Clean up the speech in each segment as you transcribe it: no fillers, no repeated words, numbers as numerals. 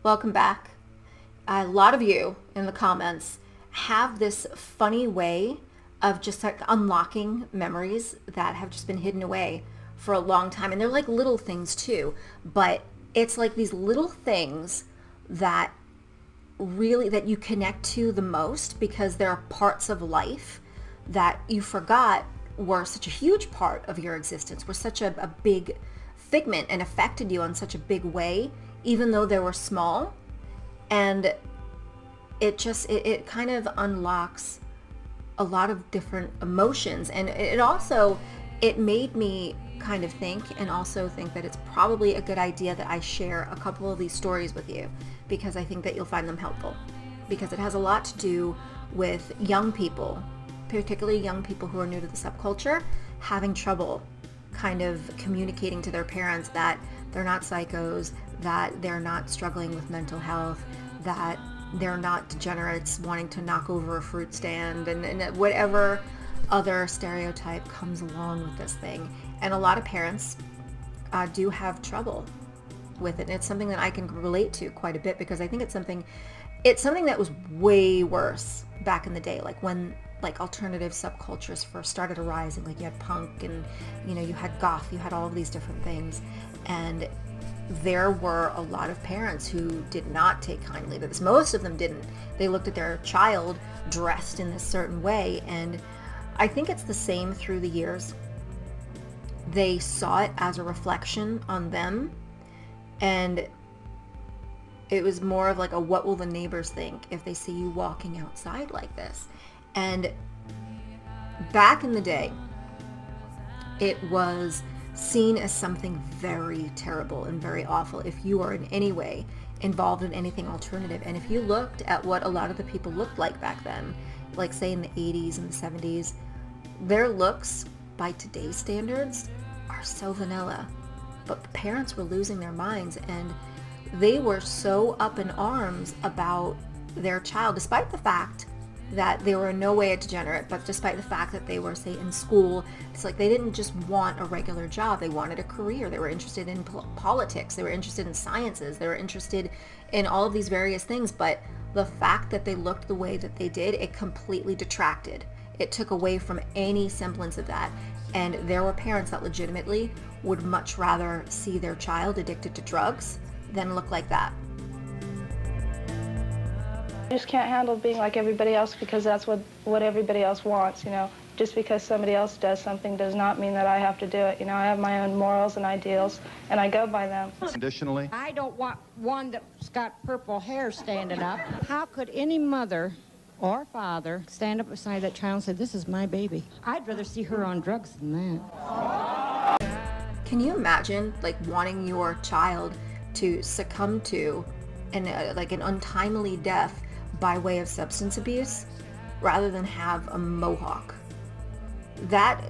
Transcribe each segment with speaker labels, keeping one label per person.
Speaker 1: Welcome back. A lot of you in the comments have this funny way of just like unlocking memories that have just been hidden away for a long time. And they're like little things too, but it's like these little things that really that you connect to the most because there are parts of life that you forgot were such a huge part of your existence, were such a big figment and affected you in such a big way, even though they were small. And it kind of unlocks a lot of different emotions. And it made me kind of think, and also think that it's probably a good idea that I share a couple of these stories with you, because I think that you'll find them helpful, because it has a lot to do with young people, particularly young people who are new to the subculture, having trouble kind of communicating to their parents that they're not psychos, that they're not struggling with mental health, that they're not degenerates wanting to knock over a fruit stand, and whatever other stereotype comes along with this thing. And a lot of parents do have trouble with it. And it's something that I can relate to quite a bit, because I think it's something that was way worse back in the day, like when like alternative subcultures first started arising. Like you had punk, and you had goth, you had all of these different things, and there were a lot of parents who did not take kindly to this. Most of them didn't. They looked at their child dressed in this certain way, and I think it's the same through the years. They saw it as a reflection on them, and it was more of like a what will the neighbors think if they see you walking outside like this. And back in the day, it was seen as something very terrible and very awful if you are in any way involved in anything alternative. And if you looked at what a lot of the people looked like back then, like say in the 80s and the 70s, their looks by today's standards are so vanilla. But the parents were losing their minds, and they were so up in arms about their child, despite the fact that they were in no way a degenerate, but despite the fact that they were, say, in school. It's like they didn't just want a regular job, they wanted a career. They were interested in politics, they were interested in sciences, they were interested in all of these various things. But the fact that they looked the way that they did, it completely detracted. It took away from any semblance of that. And there were parents that legitimately would much rather see their child addicted to drugs than look like that.
Speaker 2: I just can't handle being like everybody else, because that's what everybody else wants, Just because somebody else does something does not mean that I have to do it. I have my own morals and ideals, and I go by them.
Speaker 3: Additionally,
Speaker 4: I don't want one that's got purple hair standing up. How could any mother or father stand up beside that child and say, this is my baby? I'd rather see her on drugs than that.
Speaker 1: Can you imagine like wanting your child to succumb to an untimely death by way of substance abuse rather than have a mohawk? That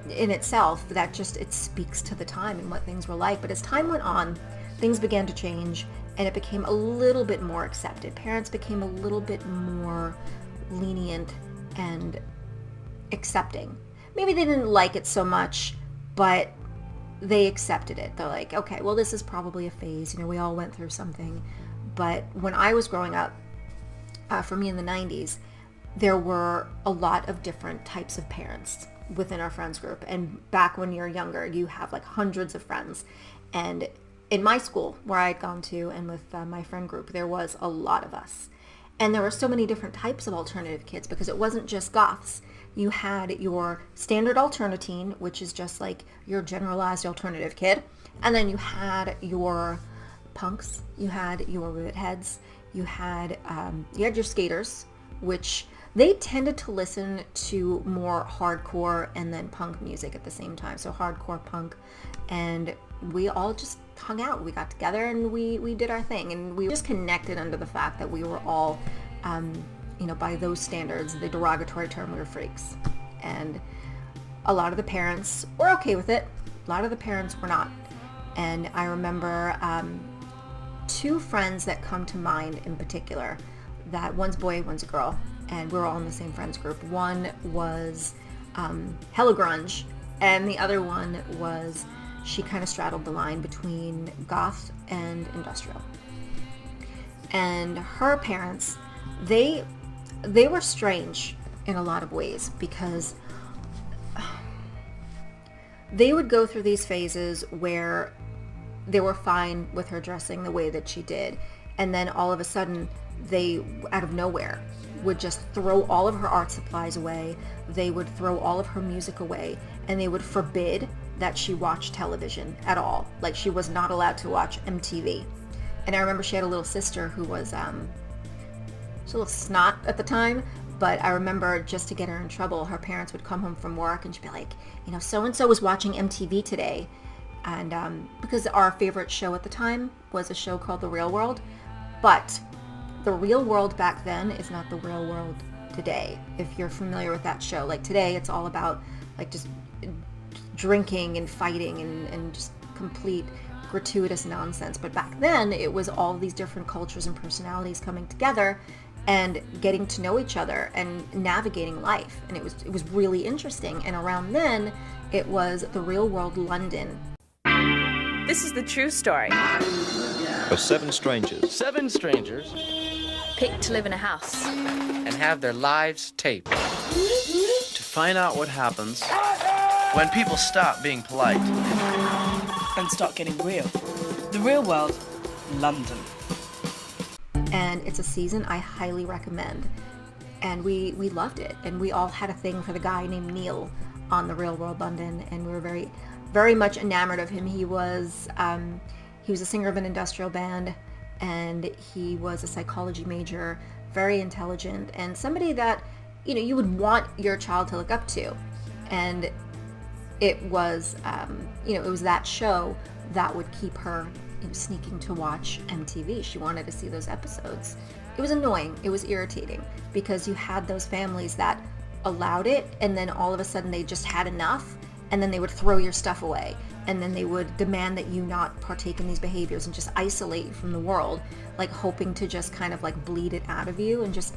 Speaker 1: in itself, it speaks to the time and what things were like. But as time went on, things began to change, and it became a little bit more accepted. Parents became a little bit more lenient and accepting. Maybe they didn't like it so much, but they accepted it. They're like, okay, well, this is probably a phase. We all went through something. But when I was growing up, for me in the 90s, there were a lot of different types of parents within our friends group. And back when you're younger, you have like hundreds of friends. And in my school, where I had gone to, and with my friend group, there was a lot of us. And there were so many different types of alternative kids, because it wasn't just goths. You had your standard alternatine, which is just like your generalized alternative kid. And then you had your punks, you had your rivet heads, you had your skaters, which they tended to listen to more hardcore and then punk music at the same time. So hardcore punk, and we all just hung out. We got together and we did our thing, and we just connected under the fact that we were all, by those standards, the derogatory term, we were freaks. And a lot of the parents were okay with it. A lot of the parents were not. And I remember two friends that come to mind in particular, that one's boy, one's a girl, and we're all in the same friends group. One was hella grunge, and the other one was, she kind of straddled the line between goth and industrial. And her parents, they were strange in a lot of ways, because they would go through these phases where they were fine with her dressing the way that she did, and then all of a sudden they, out of nowhere, would just throw all of her art supplies away. They would throw all of her music away, and they would forbid that she watch television at all. Like, she was not allowed to watch MTV. And I remember she had a little sister who was she was a little snot at the time, but I remember, just to get her in trouble, her parents would come home from work and she'd be like, you know, so-and-so was watching MTV today. And because our favorite show at the time was a show called The Real World. But The Real World back then is not the real world today, if you're familiar with that show. Like, today it's all about like just drinking and fighting and just complete gratuitous nonsense. But back then it was all these different cultures and personalities coming together and getting to know each other and navigating life, and it was really interesting. And around then it was The Real World London.
Speaker 3: This is the true story
Speaker 5: of seven strangers.
Speaker 6: Seven strangers
Speaker 3: picked to live in a house
Speaker 6: and have their lives taped to find out what happens when people stop being polite
Speaker 7: and start getting real. The Real World, London.
Speaker 1: And it's a season I highly recommend. And we loved it. And we all had a thing for the guy named Neil on The Real World London, and we were very, very much enamored of him. He was a singer of an industrial band, and he was a psychology major, very intelligent, and somebody that, you know, you would want your child to look up to. And it was, it was that show that would keep her, sneaking to watch MTV. She wanted to see those episodes. It was annoying. It was irritating, because you had those families that allowed it, and then all of a sudden they just had enough, and then they would throw your stuff away, and then they would demand that you not partake in these behaviors and just isolate you from the world, like hoping to just kind of like bleed it out of you and just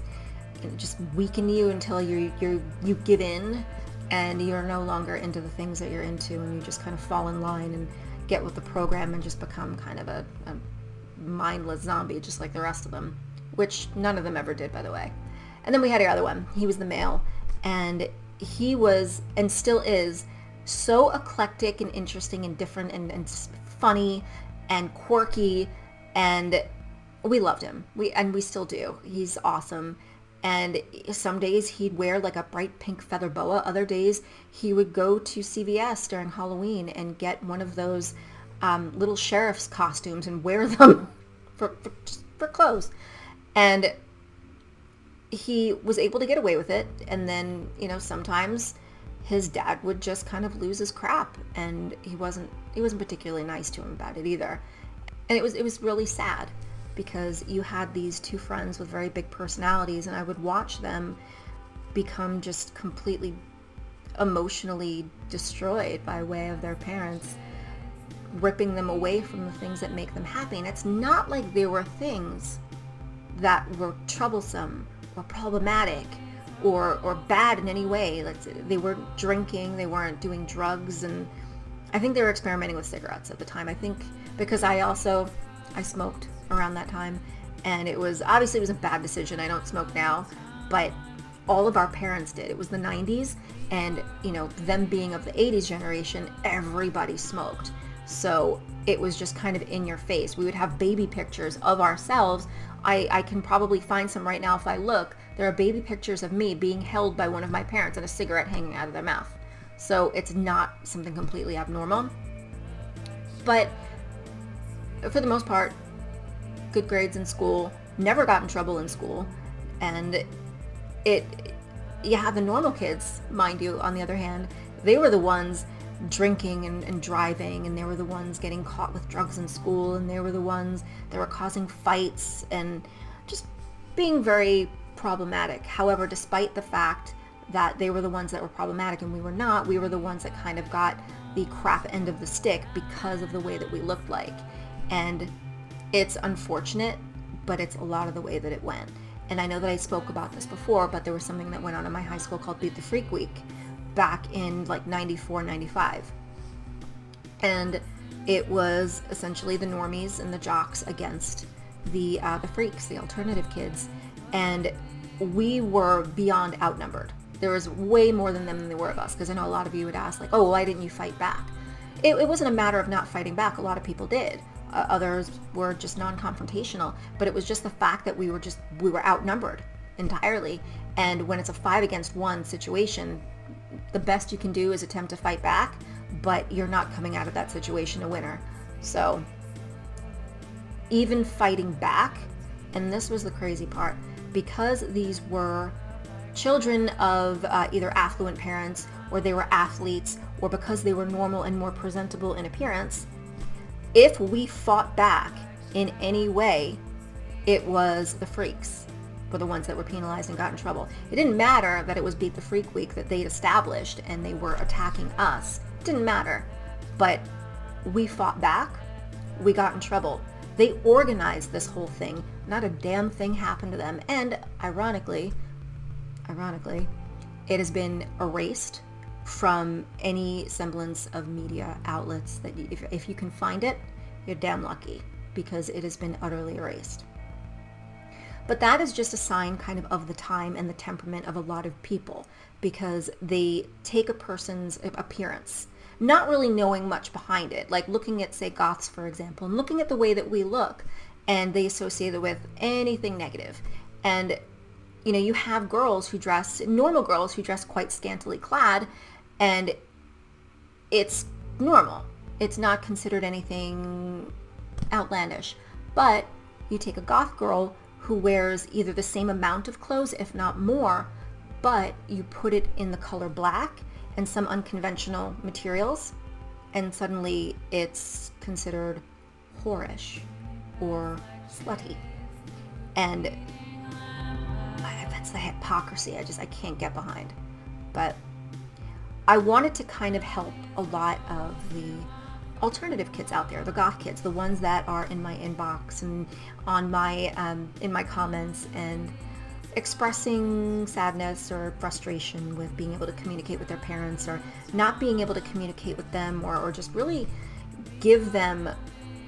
Speaker 1: weaken you until you give in and you're no longer into the things that you're into, and you just kind of fall in line and get with the program and just become kind of a mindless zombie just like the rest of them, which none of them ever did, by the way. And then we had the other one. He was the male, and he was, and still is, so eclectic and interesting and different and funny and quirky, and we loved him. We still do. He's awesome. And some days he'd wear like a bright pink feather boa. Other days he would go to CVS during Halloween and get one of those little sheriff's costumes and wear them for clothes. And he was able to get away with it. And then, sometimes his dad would just kind of lose his crap, and he wasn't particularly nice to him about it either. And it was really sad, because you had these two friends with very big personalities, and I would watch them become just completely emotionally destroyed by way of their parents ripping them away from the things that make them happy. And it's not like there were things that were troublesome or problematic or bad in any way. Like, they weren't drinking, they weren't doing drugs, and I think they were experimenting with cigarettes at the time. I think because I smoked around that time, and it was a bad decision. I don't smoke now, but all of our parents did. It was the 90s, and them being of the 80s generation, everybody smoked. So it was just kind of in your face. We would have baby pictures of ourselves. I can probably find some right now if I look. There are baby pictures of me being held by one of my parents and a cigarette hanging out of their mouth. So it's not something completely abnormal. But for the most part, good grades in school, never got in trouble in school. And you have the normal kids, mind you, on the other hand, they were the ones drinking and driving, and they were the ones getting caught with drugs in school, and they were the ones that were causing fights and just being very problematic. However, despite the fact that they were the ones that were problematic and we were not, we were the ones that kind of got the crap end of the stick because of the way that we looked like. And it's unfortunate, but it's a lot of the way that it went. And I know that I spoke about this before, but there was something that went on in my high school called Beat the Freak Week back in like 94, 95. And it was essentially the normies and the jocks against the freaks, the alternative kids, and we were beyond outnumbered. There was way more than them than there were of us, because I know a lot of you would ask, like, oh, why didn't you fight back? It wasn't a matter of not fighting back. A lot of people did. Others were just non-confrontational, but it was just the fact that we were outnumbered entirely. And when it's a 5 against 1 situation, the best you can do is attempt to fight back, but you're not coming out of that situation a winner. So even fighting back, and this was the crazy part, because these were children of either affluent parents, or they were athletes, or because they were normal and more presentable in appearance, if we fought back in any way, it was the freaks were the ones that were penalized and got in trouble. It didn't matter that it was Beat the Freak Week that they'd established and they were attacking us. It didn't matter. But we fought back, we got in trouble. They organized this whole thing. Not a damn thing happened to them. And ironically, it has been erased from any semblance of media outlets that if you can find it, you're damn lucky, because it has been utterly erased. But that is just a sign kind of the time and the temperament of a lot of people, because they take a person's appearance, not really knowing much behind it, like looking at, say, goths, for example, and looking at the way that we look, and they associate it with anything negative. And, you know, you have normal girls who dress quite scantily clad, and it's normal. It's not considered anything outlandish. But you take a goth girl who wears either the same amount of clothes, if not more, but you put it in the color black and some unconventional materials, and suddenly it's considered whorish or slutty. And that's the hypocrisy I can't get behind. But I wanted to kind of help a lot of the alternative kids out there, the goth kids, the ones that are in my inbox and on my in my comments and expressing sadness or frustration with being able to communicate with their parents, or not being able to communicate with them, or just really give them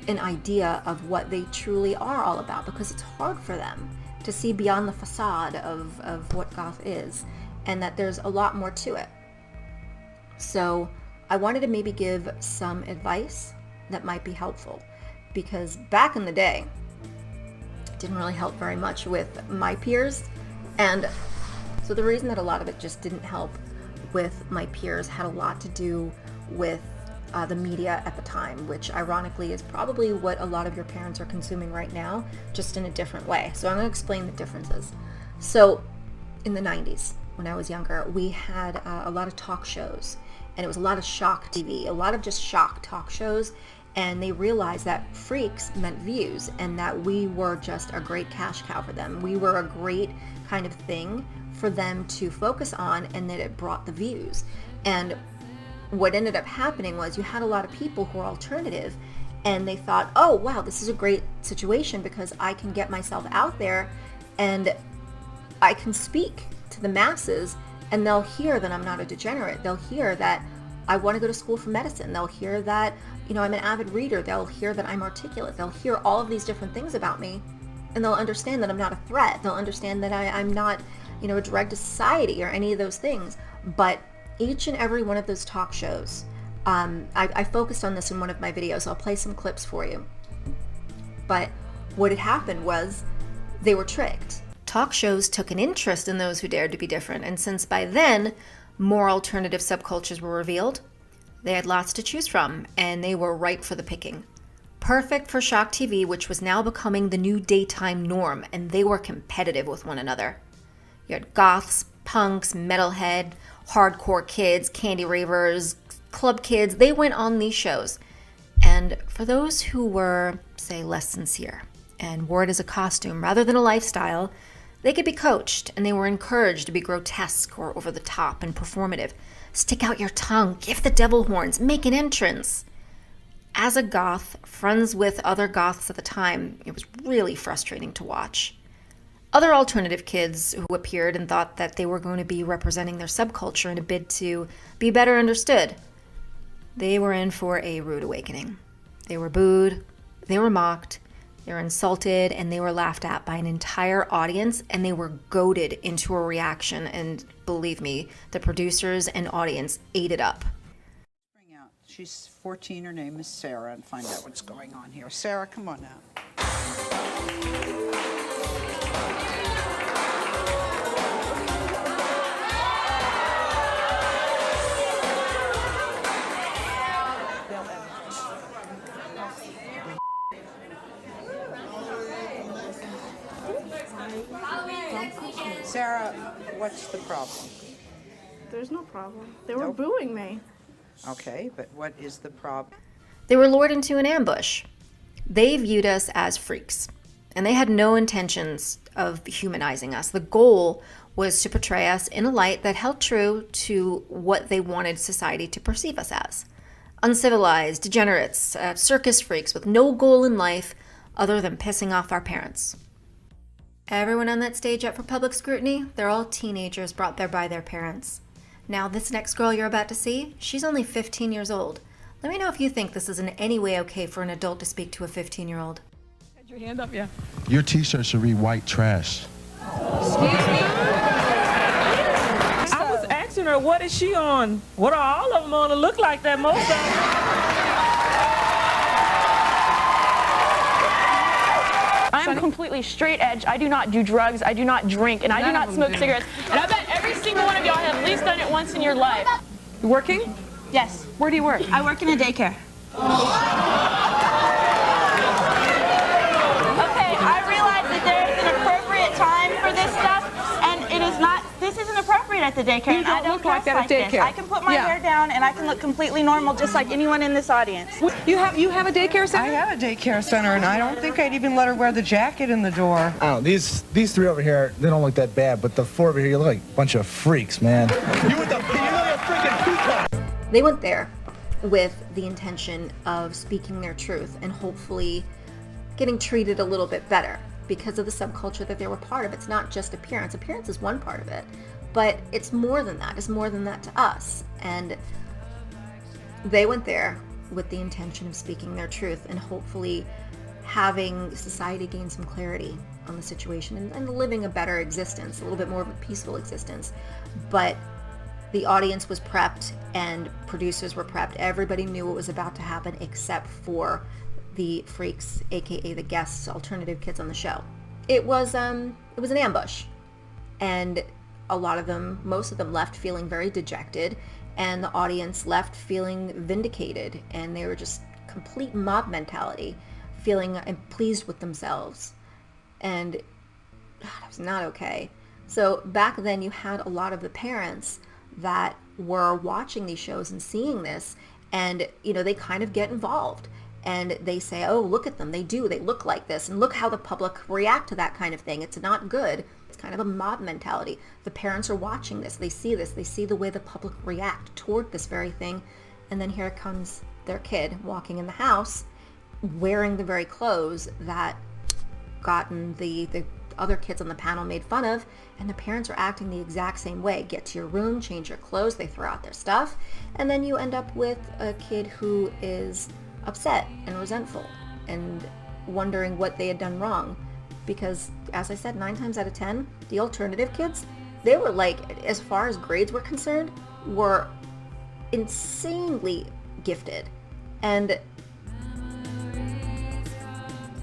Speaker 1: an idea of what they truly are all about, because it's hard for them to see beyond the facade of what goth is, and that there's a lot more to it. So I wanted to maybe give some advice that might be helpful, because back in the day, it didn't really help very much with my peers. And so the reason that a lot of it just didn't help with my peers had a lot to do with the media at the time, which ironically is probably what a lot of your parents are consuming right now, just in a different way. So I'm going to explain the differences. So in the 90s, when I was younger, we had a lot of talk shows, and it was a lot of shock TV, a lot of just shock talk shows, and they realized that freaks meant views, and that we were just a great cash cow for them. We were a great kind of thing for them to focus on, and that it brought the views. And what ended up happening was you had a lot of people who were alternative, and they thought, oh wow, this is a great situation because I can get myself out there and I can speak to the masses, and they'll hear that I'm not a degenerate. They'll hear that I want to go to school for medicine. They'll hear that, you know, I'm an avid reader. They'll hear that I'm articulate. They'll hear all of these different things about me, and they'll understand that I'm not a threat. They'll understand that I'm not, you know, a drag to society or any of those things. But each and every one of those talk shows, I focused on this in one of my videos. I'll play some clips for you. But what had happened was they were tricked. Talk shows took an interest in those who dared to be different, and since by then more alternative subcultures were revealed, they had lots to choose from, and they were ripe for the picking. Perfect for shock TV, which was now becoming the new daytime norm, and they were competitive with one another. You had goths, punks, metalhead, hardcore kids, candy ravers, club kids. They went on these shows. And for those who were, say, less sincere and wore it as a costume rather than a lifestyle, they could be coached, and they were encouraged to be grotesque or over the top and performative. Stick out your tongue, give the devil horns, make an entrance. As a goth, friends with other goths at the time, it was really frustrating to watch. Other alternative kids who appeared and thought that they were going to be representing their subculture in a bid to be better understood, they were in for a rude awakening. They were booed, they were mocked, They were insulted and they were laughed at by an entire audience, and they were goaded into a reaction. And believe me, the producers and audience ate it up.
Speaker 8: Bring out. She's 14. Her name is Sarah, and find out what's going on here. Sarah, come on out. Sarah, what's the problem?
Speaker 9: There's no problem. They were booing me.
Speaker 8: Okay, but what is the problem?
Speaker 1: They were lured into an ambush. They viewed us as freaks, and they had no intentions of humanizing us. The goal was to portray us in a light that held true to what they wanted society to perceive us as. Uncivilized, degenerates, circus freaks with no goal in life other than pissing off our parents. Everyone on that stage up for public scrutiny, they're all teenagers brought there by their parents. Now, this next girl you're about to see, she's only 15 years old. Let me know if you think this is in any way okay for an adult to speak to a 15-year-old.
Speaker 7: Had your hand up, yeah.
Speaker 10: Your t-shirt should read white trash.
Speaker 7: Excuse me? I was asking her, what is she on? What are all of them on to look like that, most of them?
Speaker 11: I'm completely straight edge. I do not do drugs. I do not drink. And I do not smoke cigarettes. And I bet every single one of y'all have at least done it once in your life.
Speaker 7: You working?
Speaker 11: Yes.
Speaker 7: Where do you work?
Speaker 11: I work in a daycare. Okay, I realize that there's an appropriate time for this stuff, and it is not. This isn't appropriate at the daycare.
Speaker 7: You don't look like that at daycare.
Speaker 11: I can put my hair down, and I can look completely normal, just like anyone in this audience.
Speaker 7: You have a daycare center?
Speaker 12: I have a daycare center, and I don't think I'd even let her wear the jacket in the door.
Speaker 13: I don't know, these three over here, they don't look that bad, but the four over here, you look like a bunch of freaks, man. You look like a freaking peacock.
Speaker 1: They went there with the intention of speaking their truth and hopefully getting treated a little bit better because of the subculture that they were part of. It's not just appearance. Appearance is one part of it, but it's more than that. It's more than that to us. And they went there with the intention of speaking their truth and hopefully having society gain some clarity on the situation and living a better existence, a little bit more of a peaceful existence. But the audience was prepped and producers were prepped. Everybody knew what was about to happen except for the freaks, aka the guests, alternative kids on the show. It was an ambush, and a lot of them, most of them, left feeling very dejected, and the audience left feeling vindicated, and they were just complete mob mentality, feeling pleased with themselves, and it was not okay. So back then you had a lot of the parents that were watching these shows and seeing this, and they kind of get involved and they say, oh, look at them, they look like this, and look how the public react to that kind of thing. It's not good. It's kind of a mob mentality. The parents are watching this, they see the way the public react toward this very thing, and then here comes their kid walking in the house wearing the very clothes that gotten the other kids on the panel made fun of, and the parents are acting the exact same way. Get to your room, change your clothes, they throw out their stuff, and then you end up with a kid who is upset and resentful and wondering what they had done wrong. Because, as I said, 9 times out of 10, the alternative kids, they were like, as far as grades were concerned, were insanely gifted. And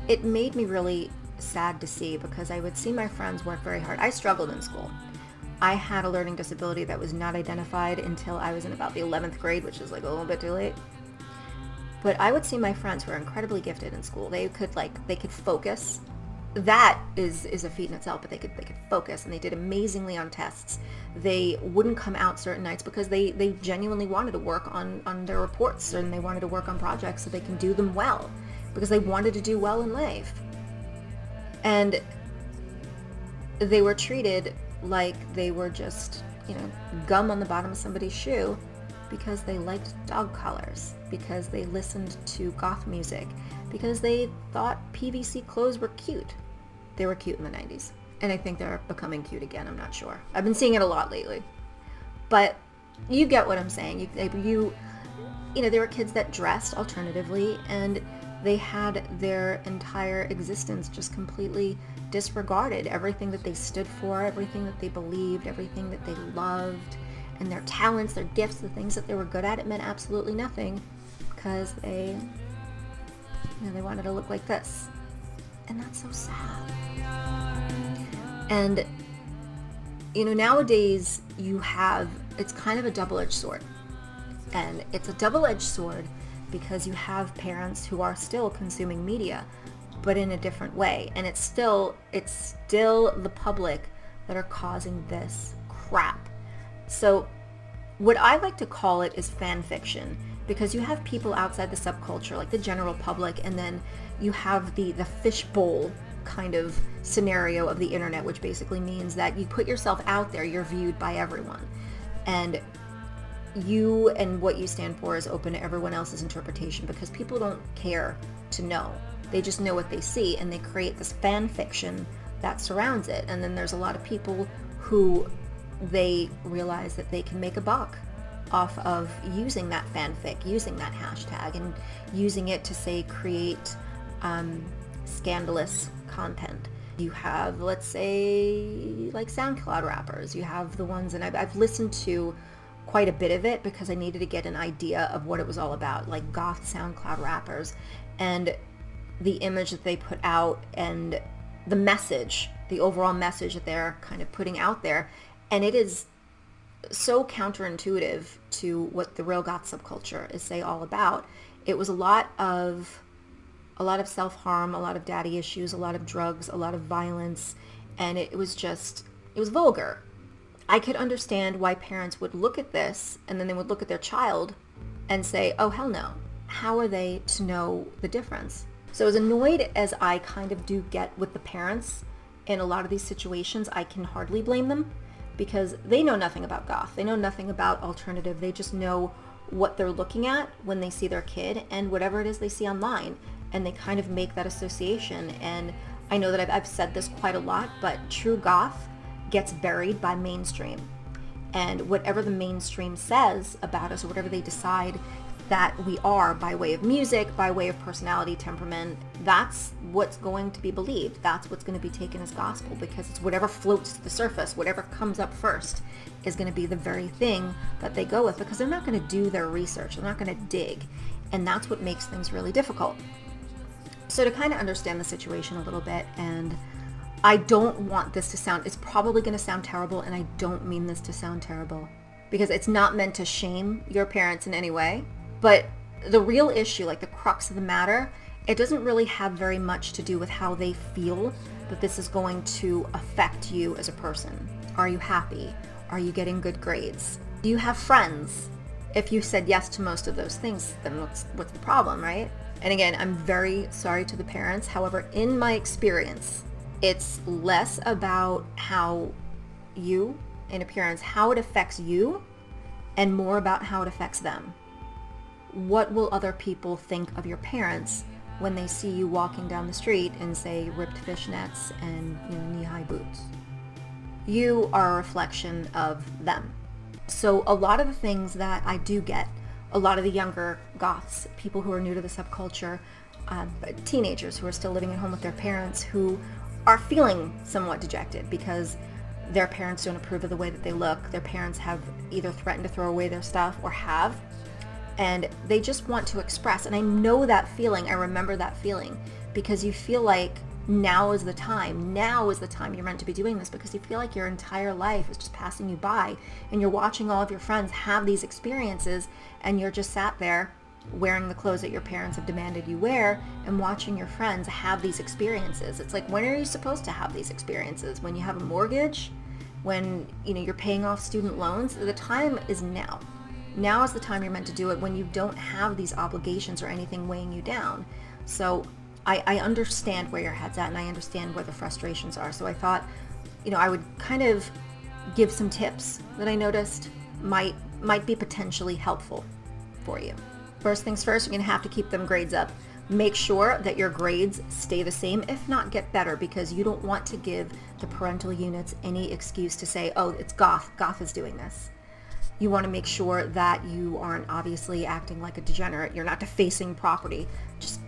Speaker 1: it made me really sad to see, because I would see my friends work very hard. I struggled in school. I had a learning disability that was not identified until I was in about the 11th grade, which is like a little bit too late. But I would see my friends who are incredibly gifted in school. They could focus. That is a feat in itself, but they could focus, and they did amazingly on tests. They wouldn't come out certain nights because they genuinely wanted to work on their reports, and they wanted to work on projects so they can do them well, because they wanted to do well in life. And they were treated like they were just, gum on the bottom of somebody's shoe, because they liked dog collars, because they listened to goth music, because they thought PVC clothes were cute. They were cute in the 90s, and I think they're becoming cute again. I'm not sure. I've been seeing it a lot lately. But you get what I'm saying. There were kids that dressed alternatively, and they had their entire existence just completely disregarded. Everything that they stood for, everything that they believed, everything that they loved, and their talents, their gifts, the things that they were good at, it meant absolutely nothing because they wanted to look like this. And that's so sad. And nowadays it's kind of a double-edged sword. And it's a double-edged sword because you have parents who are still consuming media, but in a different way. And it's still the public that are causing this crap. So what I like to call it is fan fiction, because you have people outside the subculture, like the general public, and then you have the fishbowl kind of scenario of the internet, which basically means that you put yourself out there, you're viewed by everyone. And you and what you stand for is open to everyone else's interpretation, because people don't care to know. They just know what they see, and they create this fan fiction that surrounds it. And then there's a lot of people who they realize that they can make a buck off of using that fanfic, using that hashtag, and using it to, say, create scandalous content. You have, let's say, like SoundCloud rappers. You have the ones, and I've listened to quite a bit of it because I needed to get an idea of what it was all about, like goth SoundCloud rappers, and the image that they put out, and the message, the overall message that they're kind of putting out there. And it is so counterintuitive to what the real goth subculture is, say, all about. It was a lot of self-harm, a lot of daddy issues, a lot of drugs, a lot of violence, and it was vulgar. I could understand why parents would look at this, and then they would look at their child and say, oh, hell no. How are they to know the difference? So as annoyed as I kind of do get with the parents in a lot of these situations, I can hardly blame them, because they know nothing about goth. They know nothing about alternative. They just know what they're looking at when they see their kid and whatever it is they see online, and they kind of make that association. And I know that I've said this quite a lot, but true goth gets buried by mainstream. And whatever the mainstream says about us, or whatever they decide that we are by way of music, by way of personality, temperament, that's what's going to be believed. That's what's going to be taken as gospel, because it's whatever floats to the surface, whatever comes up first is going to be the very thing that they go with, because they're not going to do their research. They're not going to dig. And that's what makes things really difficult. So to kind of understand the situation a little bit, and I don't want this to sound, it's probably going to sound terrible, and I don't mean this to sound terrible, because it's not meant to shame your parents in any way. But the real issue, like the crux of the matter, it doesn't really have very much to do with how they feel that this is going to affect you as a person. Are you happy? Are you getting good grades? Do you have friends? If you said yes to most of those things, then what's the problem, right? And again, I'm very sorry to the parents. However, in my experience, it's less about how you, in appearance, how it affects you, and more about how it affects them. What will other people think of your parents when they see you walking down the street in, say, ripped fishnets and knee-high boots? You are a reflection of them. So a lot of the things that I do get, a lot of the younger goths, people who are new to the subculture, teenagers who are still living at home with their parents, who are feeling somewhat dejected because their parents don't approve of the way that they look. Their parents have either threatened to throw away their stuff or have, and they just want to express. And I know that feeling. I remember that feeling, because you feel like now is the time. Now is the time you're meant to be doing this, because you feel like your entire life is just passing you by, and you're watching all of your friends have these experiences, and you're just sat there wearing the clothes that your parents have demanded you wear, and watching your friends have these experiences. It's like, when are you supposed to have these experiences? When you have a mortgage? When you're paying off student loans? The time is now. Now is the time you're meant to do it, when you don't have these obligations or anything weighing you down. So I understand where your head's at, and I understand where the frustrations are. So I thought, I would kind of give some tips that I noticed might be potentially helpful for you. First things first, you're going to have to keep them grades up. Make sure that your grades stay the same, if not get better, because you don't want to give the parental units any excuse to say, oh, it's goth. Goth is doing this. You want to make sure that you aren't obviously acting like a degenerate. You're not defacing property. Just,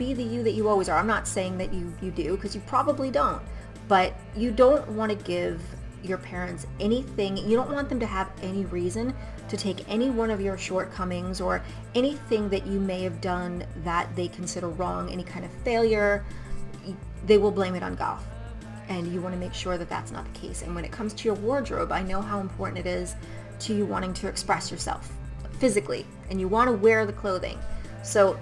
Speaker 1: be the you that you always are. I'm not saying that you do, because you probably don't, but you don't want to give your parents anything. You don't want them to have any reason to take any one of your shortcomings or anything that you may have done that they consider wrong, any kind of failure. They will blame it on Goth. And you want to make sure that that's not the case. And when it comes to your wardrobe, I know how important it is to you wanting to express yourself physically, and you want to wear the clothing. So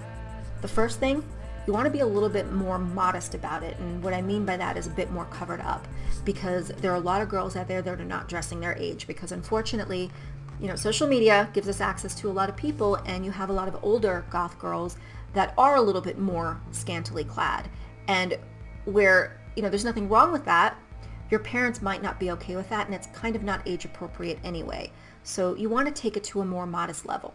Speaker 1: the first thing, you want to be a little bit more modest about it. And what I mean by that is a bit more covered up, because there are a lot of girls out there that are not dressing their age, because unfortunately, social media gives us access to a lot of people, and you have a lot of older goth girls that are a little bit more scantily clad. And where, there's nothing wrong with that, your parents might not be okay with that, and it's kind of not age appropriate anyway. So you want to take it to a more modest level,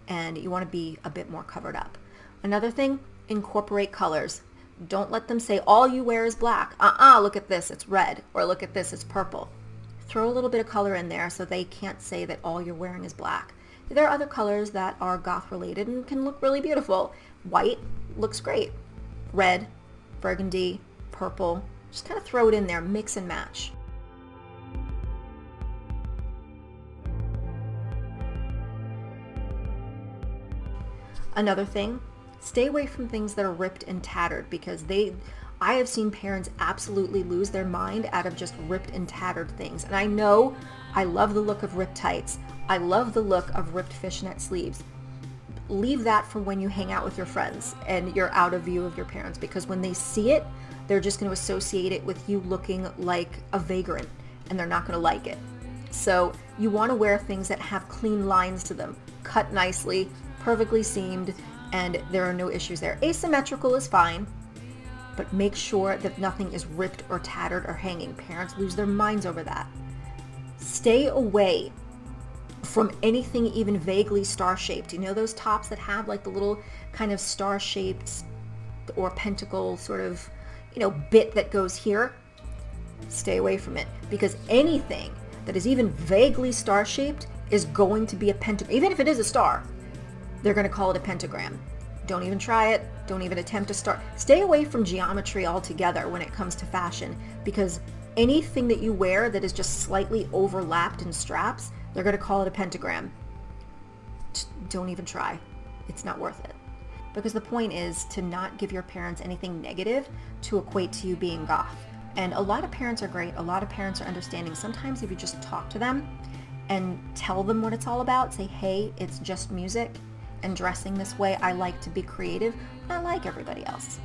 Speaker 1: and you want to be a bit more covered up. Another thing, incorporate colors. Don't let them say all you wear is black. Look at this, it's red, or look at this, it's purple. Throw a little bit of color in there so they can't say that all you're wearing is black. There are other colors that are goth related and can look really beautiful. White looks great. Red, burgundy, purple, just kind of throw it in there, mix and match. Another thing, stay away from things that are ripped and tattered, because I have seen parents absolutely lose their mind out of just ripped and tattered things. And I know I love the look of ripped tights. I love the look of ripped fishnet sleeves. Leave that for when you hang out with your friends and you're out of view of your parents, because when they see it, they're just going to associate it with you looking like a vagrant, and they're not going to like it. So you want to wear things that have clean lines to them, cut nicely, perfectly seamed, and there are no issues there. Asymmetrical is fine, but make sure that nothing is ripped or tattered or hanging. Parents lose their minds over that. Stay away from anything even vaguely star-shaped. Those tops that have like the little kind of star-shaped or pentacle sort of, bit that goes here? Stay away from it, because anything that is even vaguely star-shaped is going to be a pentagram. Even if it is a star, they're going to call it a pentagram. Don't even try it. Don't even attempt to start. Stay away from geometry altogether when it comes to fashion, because anything that you wear that is just slightly overlapped in straps, they're going to call it a pentagram. Don't even try. It's not worth it. Because the point is to not give your parents anything negative to equate to you being goth. And a lot of parents are great. A lot of parents are understanding. Sometimes if you just talk to them and tell them what it's all about, say, hey, it's just music and dressing this way. I like to be creative, not like everybody else.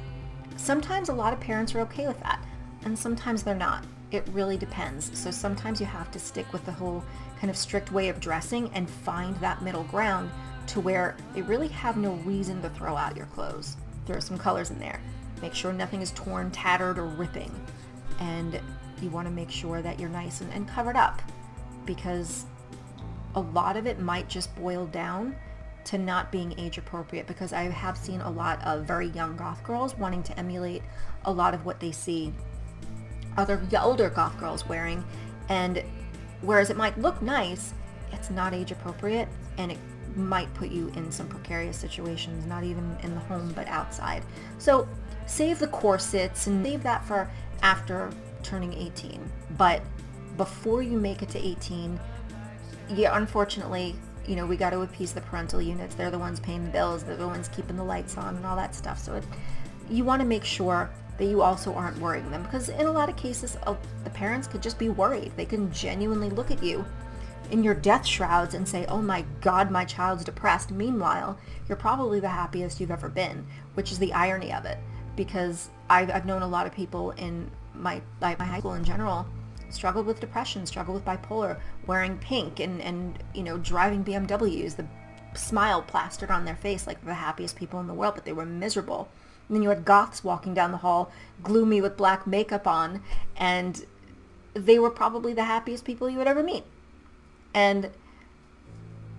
Speaker 1: Sometimes a lot of parents are okay with that, and sometimes they're not. It really depends. So sometimes you have to stick with the whole kind of strict way of dressing and find that middle ground to where they really have no reason to throw out your clothes. There are some colors in there. Make sure nothing is torn, tattered, or ripping. And you want to make sure that you're nice and covered up, because a lot of it might just boil down to not being age appropriate, because I have seen a lot of very young goth girls wanting to emulate a lot of what they see other older goth girls wearing, and whereas it might look nice, it's not age appropriate, and it might put you in some precarious situations, not even in the home but outside. So save the corsets and save that for after turning 18. But before you make it to 18, yeah, unfortunately, we got to appease the parental units. They're the ones paying the bills. They're the ones keeping the lights on and all that stuff. So you want to make sure that you also aren't worrying them, because in a lot of cases, the parents could just be worried. They can genuinely look at you in your death shrouds and say, oh my God, my child's depressed. Meanwhile, you're probably the happiest you've ever been, which is the irony of it. Because I've known a lot of people in my high school in general struggled with depression, struggled with bipolar, wearing pink and driving BMWs, the smile plastered on their face like the happiest people in the world, but they were miserable. And then you had goths walking down the hall, gloomy with black makeup on, and they were probably the happiest people you would ever meet. And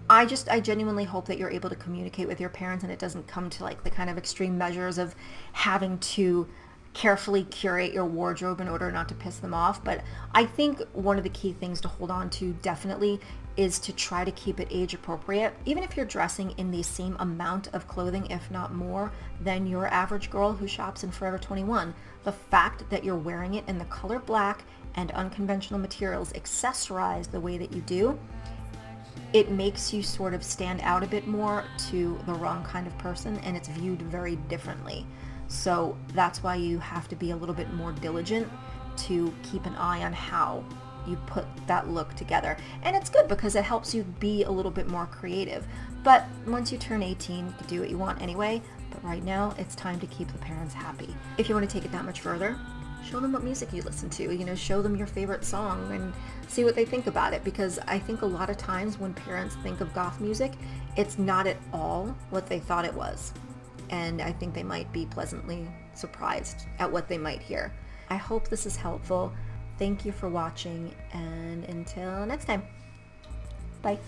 Speaker 1: I genuinely hope that you're able to communicate with your parents, and it doesn't come to like the kind of extreme measures of having to carefully curate your wardrobe in order not to piss them off. But I think one of the key things to hold on to definitely is to try to keep it age appropriate. Even if you're dressing in the same amount of clothing, if not more, than your average girl who shops in Forever 21, the fact that you're wearing it in the color black and unconventional materials accessorized the way that you do, it makes you sort of stand out a bit more to the wrong kind of person, and it's viewed very differently. So that's why you have to be a little bit more diligent to keep an eye on how you put that look together. And it's good because it helps you be a little bit more creative. But once you turn 18, you can do what you want anyway. But right now, it's time to keep the parents happy. If you want to take it that much further, show them what music you listen to. You know, show them your favorite song and see what they think about it. Because I think a lot of times when parents think of goth music, it's not at all what they thought it was. And I think they might be pleasantly surprised at what they might hear. I hope this is helpful. Thank you for watching, and until next time, bye.